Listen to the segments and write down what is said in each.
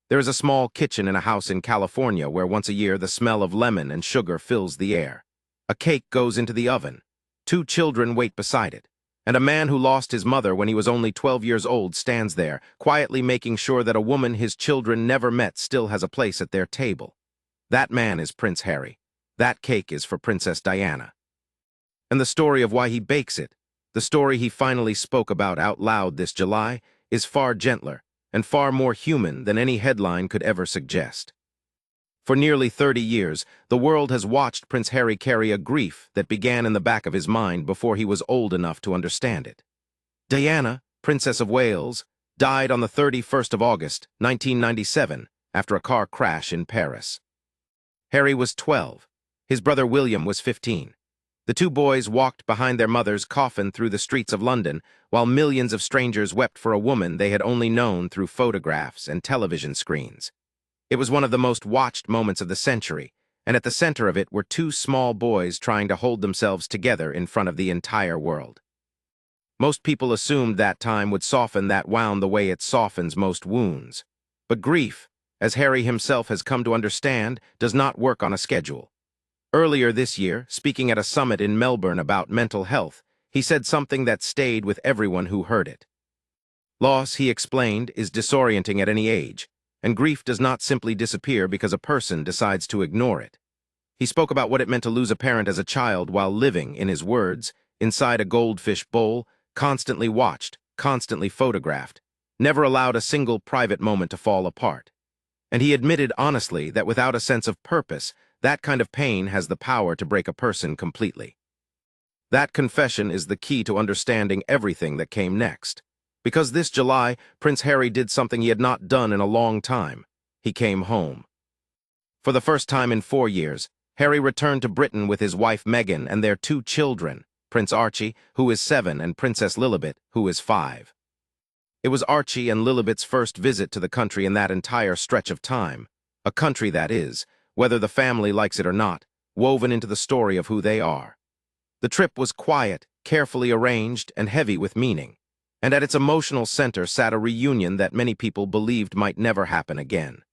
There is a small kitchen in a house in California where once a year the smell of lemon and sugar fills the air. A cake goes into the oven. Two children wait beside it. And a man who lost his mother when he was only 12 years old stands there, quietly making sure that a woman his children never met still has a place at their table. That man is Prince Harry. That cake is for Princess Diana. And the story of why he bakes it, the story he finally spoke about out loud this July, is far gentler and far more human than any headline could ever suggest. For nearly 30 years, the world has watched Prince Harry carry a grief that began in the back of his mind before he was old enough to understand it. Diana, Princess of Wales, died on the 31st of August, 1997, after a car crash in Paris. Harry was 12. His brother William was 15. The two boys walked behind their mother's coffin through the streets of London, while millions of strangers wept for a woman they had only known through photographs and television screens. It was one of the most watched moments of the century, and at the center of it were two small boys trying to hold themselves together in front of the entire world. Most people assumed that time would soften that wound the way it softens most wounds. But grief, as Harry himself has come to understand, does not work on a schedule. Earlier this year, speaking at a summit in Melbourne about mental health, he said something that stayed with everyone who heard it. Loss, he explained, is disorienting at any age, and grief does not simply disappear because a person decides to ignore it. He spoke about what it meant to lose a parent as a child while living, in his words, inside a goldfish bowl, constantly watched, constantly photographed, never allowed a single private moment to fall apart. And he admitted honestly that without a sense of purpose, that kind of pain has the power to break a person completely. That confession is the key to understanding everything that came next. Because this July, Prince Harry did something he had not done in a long time. He came home. For the first time in 4 years, Harry returned to Britain with his wife Meghan and their two children, Prince Archie, who is 7, and Princess Lilibet, who is 5. It was Archie and Lilibet's first visit to the country in that entire stretch of time, a country that is, whether the family likes it or not, woven into the story of who they are. The trip was quiet, carefully arranged, and heavy with meaning, and at its emotional center sat a reunion that many people believed might never happen again.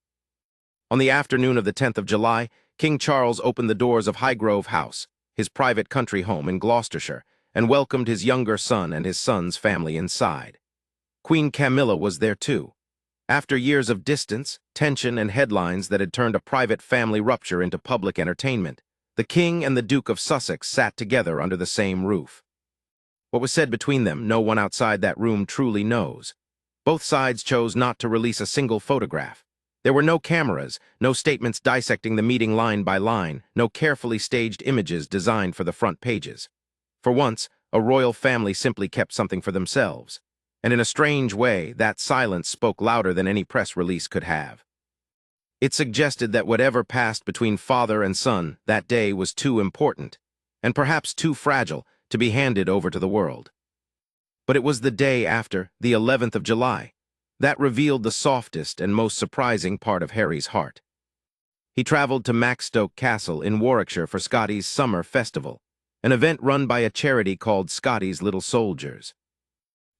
On the afternoon of the 10th of July, King Charles opened the doors of Highgrove House, his private country home in Gloucestershire, and welcomed his younger son and his son's family inside. Queen Camilla was there too. After years of distance, tension, and headlines that had turned a private family rupture into public entertainment, the King and the Duke of Sussex sat together under the same roof. What was said between them, no one outside that room truly knows. Both sides chose not to release a single photograph. There were no cameras, no statements dissecting the meeting line by line, no carefully staged images designed for the front pages. For once, a royal family simply kept something for themselves. And in a strange way, that silence spoke louder than any press release could have. It suggested that whatever passed between father and son that day was too important, and perhaps too fragile, to be handed over to the world. But it was the day after, the 11th of July, that revealed the softest and most surprising part of Harry's heart. He traveled to Maxstoke Castle in Warwickshire for Scotty's Summer Festival, an event run by a charity called Scotty's Little Soldiers.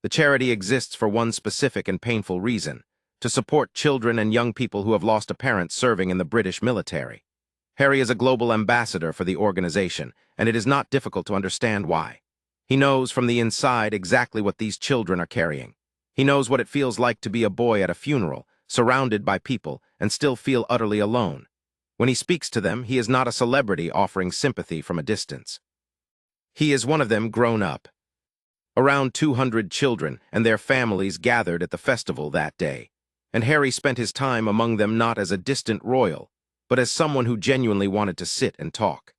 The charity exists for one specific and painful reason: to support children and young people who have lost a parent serving in the British military. Harry is a global ambassador for the organization, and it is not difficult to understand why. He knows from the inside exactly what these children are carrying. He knows what it feels like to be a boy at a funeral, surrounded by people, and still feel utterly alone. When he speaks to them, he is not a celebrity offering sympathy from a distance. He is one of them grown up. Around 200 children and their families gathered at the festival that day, and Harry spent his time among them not as a distant royal, but as someone who genuinely wanted to sit and talk.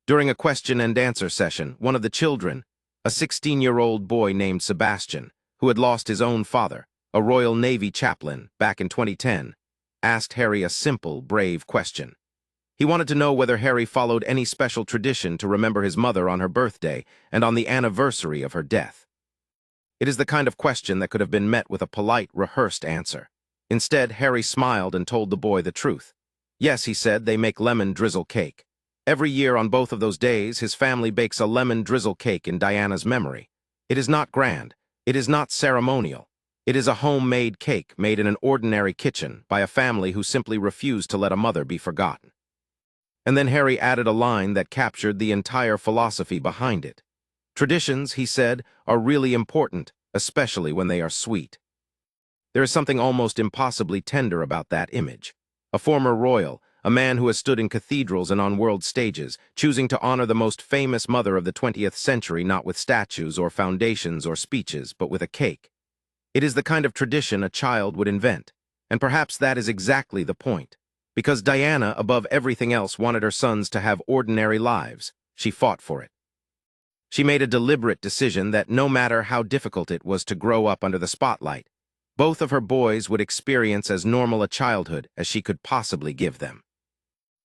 During a question-and-answer session, one of the children, a 16-year-old boy named Sebastian, who had lost his own father, a Royal Navy chaplain, back in 2010, asked Harry a simple, brave question. He wanted to know whether Harry followed any special tradition to remember his mother on her birthday and on the anniversary of her death. It is the kind of question that could have been met with a polite, rehearsed answer. Instead, Harry smiled and told the boy the truth. Yes, he said, they make lemon drizzle cake. Every year on both of those days, his family bakes a lemon drizzle cake in Diana's memory. It is not grand. It is not ceremonial. It is a homemade cake made in an ordinary kitchen by a family who simply refused to let a mother be forgotten. And then Harry added a line that captured the entire philosophy behind it. Traditions, he said, are really important, especially when they are sweet. There is something almost impossibly tender about that image. A former royal, a man who has stood in cathedrals and on world stages, choosing to honor the most famous mother of the 20th century not with statues or foundations or speeches, but with a cake. It is the kind of tradition a child would invent, and perhaps that is exactly the point. Because Diana, above everything else, wanted her sons to have ordinary lives, she fought for it. She made a deliberate decision that no matter how difficult it was to grow up under the spotlight, both of her boys would experience as normal a childhood as she could possibly give them.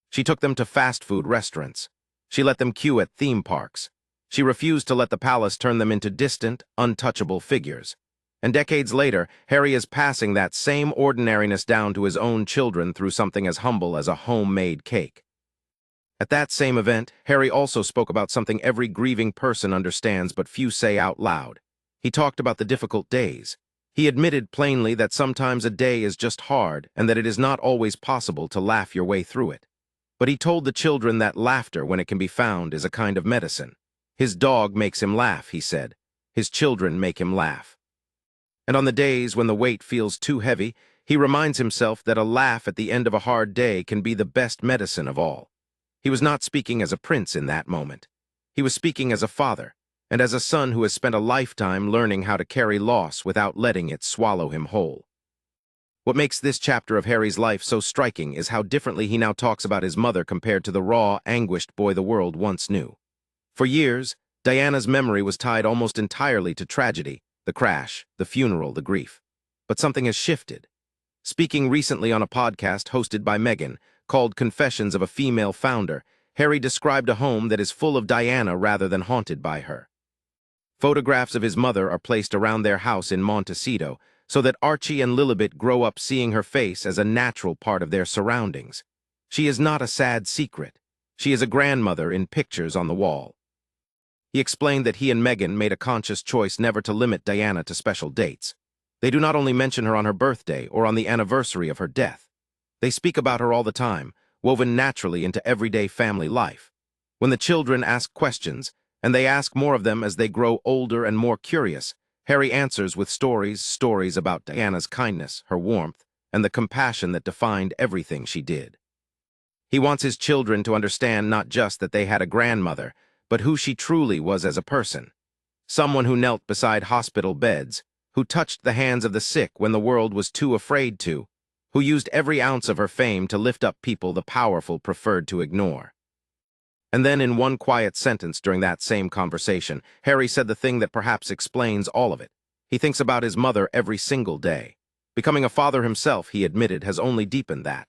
She took them to fast food restaurants. She let them queue at theme parks. She refused to let the palace turn them into distant, untouchable figures. And decades later, Harry is passing that same ordinariness down to his own children through something as humble as a homemade cake. At that same event, Harry also spoke about something every grieving person understands but few say out loud. He talked about the difficult days. He admitted plainly that sometimes a day is just hard and that it is not always possible to laugh your way through it. But he told the children that laughter, when it can be found, is a kind of medicine. His dog makes him laugh, he said. His children make him laugh. And on the days when the weight feels too heavy, he reminds himself that a laugh at the end of a hard day can be the best medicine of all. He was not speaking as a prince in that moment. He was speaking as a father, and as a son who has spent a lifetime learning how to carry loss without letting it swallow him whole. What makes this chapter of Harry's life so striking is how differently he now talks about his mother compared to the raw, anguished boy the world once knew. For years, Diana's memory was tied almost entirely to tragedy, the crash, the funeral, the grief. But something has shifted. Speaking recently on a podcast hosted by Meghan, called Confessions of a Female Founder, Harry described a home that is full of Diana rather than haunted by her. Photographs of his mother are placed around their house in Montecito so that Archie and Lilibet grow up seeing her face as a natural part of their surroundings. She is not a sad secret. She is a grandmother in pictures on the wall. He explained that he and Meghan made a conscious choice never to limit Diana to special dates. They do not only mention her on her birthday or on the anniversary of her death. They speak about her all the time, woven naturally into everyday family life. When the children ask questions, and they ask more of them as they grow older and more curious, Harry answers with stories about Diana's kindness, her warmth, and the compassion that defined everything she did. He wants his children to understand not just that they had a grandmother, but who she truly was as a person. Someone who knelt beside hospital beds, who touched the hands of the sick when the world was too afraid to, who used every ounce of her fame to lift up people the powerful preferred to ignore. And then in one quiet sentence during that same conversation, Harry said the thing that perhaps explains all of it. He thinks about his mother every single day. Becoming a father himself, he admitted, has only deepened that.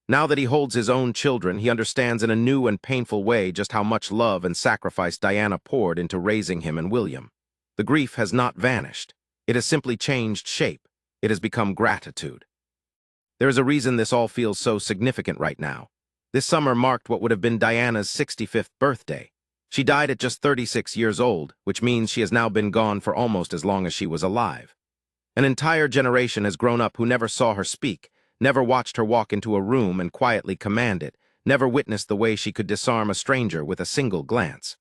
Now that he holds his own children, he understands in a new and painful way just how much love and sacrifice Diana poured into raising him and William. The grief has not vanished. It has simply changed shape. It has become gratitude. There is a reason this all feels so significant right now. This summer marked what would have been Diana's 65th birthday. She died at just 36 years old, which means she has now been gone for almost as long as she was alive. An entire generation has grown up who never saw her speak, never watched her walk into a room and quietly command it, never witnessed the way she could disarm a stranger with a single glance.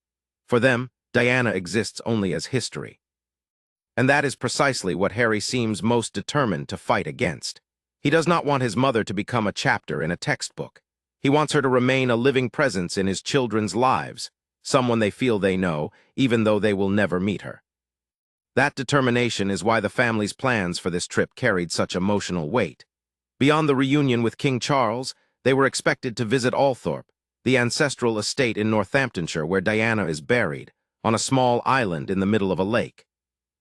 For them, Diana exists only as history. And that is precisely what Harry seems most determined to fight against. He does not want his mother to become a chapter in a textbook. He wants her to remain a living presence in his children's lives, someone they feel they know, even though they will never meet her. That determination is why the family's plans for this trip carried such emotional weight. Beyond the reunion with King Charles, they were expected to visit Althorpe, the ancestral estate in Northamptonshire where Diana is buried, on a small island in the middle of a lake.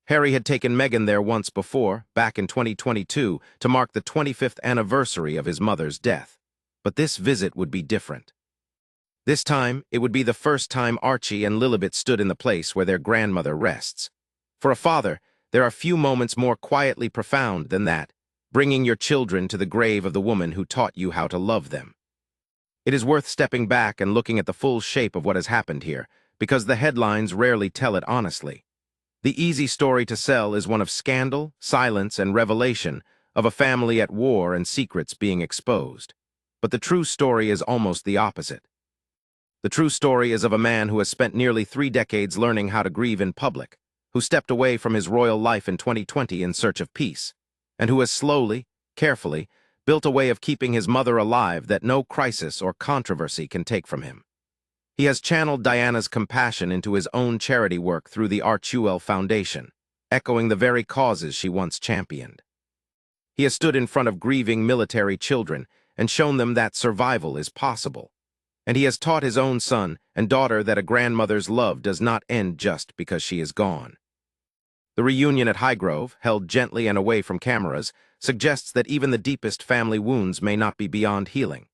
Harry had taken Meghan there once before, back in 2022, to mark the 25th anniversary of his mother's death. But this visit would be different. This time, it would be the first time Archie and Lilibet stood in the place where their grandmother rests. For a father, there are few moments more quietly profound than that, bringing your children to the grave of the woman who taught you how to love them. It is worth stepping back and looking at the full shape of what has happened here, because the headlines rarely tell it honestly. The easy story to sell is one of scandal, silence, and revelation, of a family at war and secrets being exposed. But the true story is almost the opposite. The true story is of a man who has spent nearly 3 decades learning how to grieve in public, who stepped away from his royal life in 2020 in search of peace, and who has slowly, carefully, built a way of keeping his mother alive that no crisis or controversy can take from him. He has channeled Diana's compassion into his own charity work through the Archewell Foundation, echoing the very causes she once championed. He has stood in front of grieving military children and shown them that survival is possible. And he has taught his own son and daughter that a grandmother's love does not end just because she is gone. The reunion at Highgrove, held gently and away from cameras, suggests that even the deepest family wounds may not be beyond healing.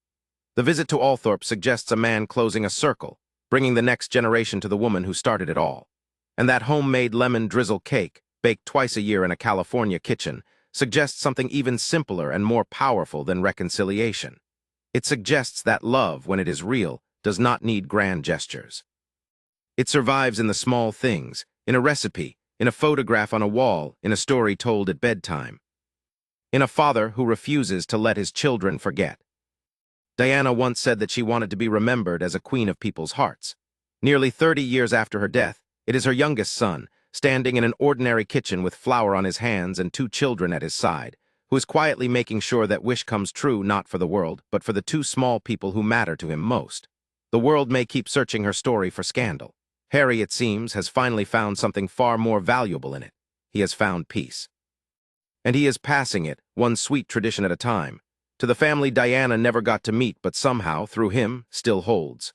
The visit to Althorpe suggests a man closing a circle, bringing the next generation to the woman who started it all. And that homemade lemon drizzle cake, baked twice a year in a California kitchen, suggests something even simpler and more powerful than reconciliation. It suggests that love, when it is real, does not need grand gestures. It survives in the small things, in a recipe, in a photograph on a wall, in a story told at bedtime. In a father who refuses to let his children forget. Diana once said that she wanted to be remembered as a queen of people's hearts. Nearly 30 years after her death, it is her youngest son, standing in an ordinary kitchen with flour on his hands and 2 children at his side, who is quietly making sure that wish comes true not for the world, but for the 2 small people who matter to him most. The world may keep searching her story for scandal. Harry, it seems, has finally found something far more valuable in it. He has found peace. And he is passing it, one sweet tradition at a time, to the family Diana never got to meet but somehow, through him, still holds.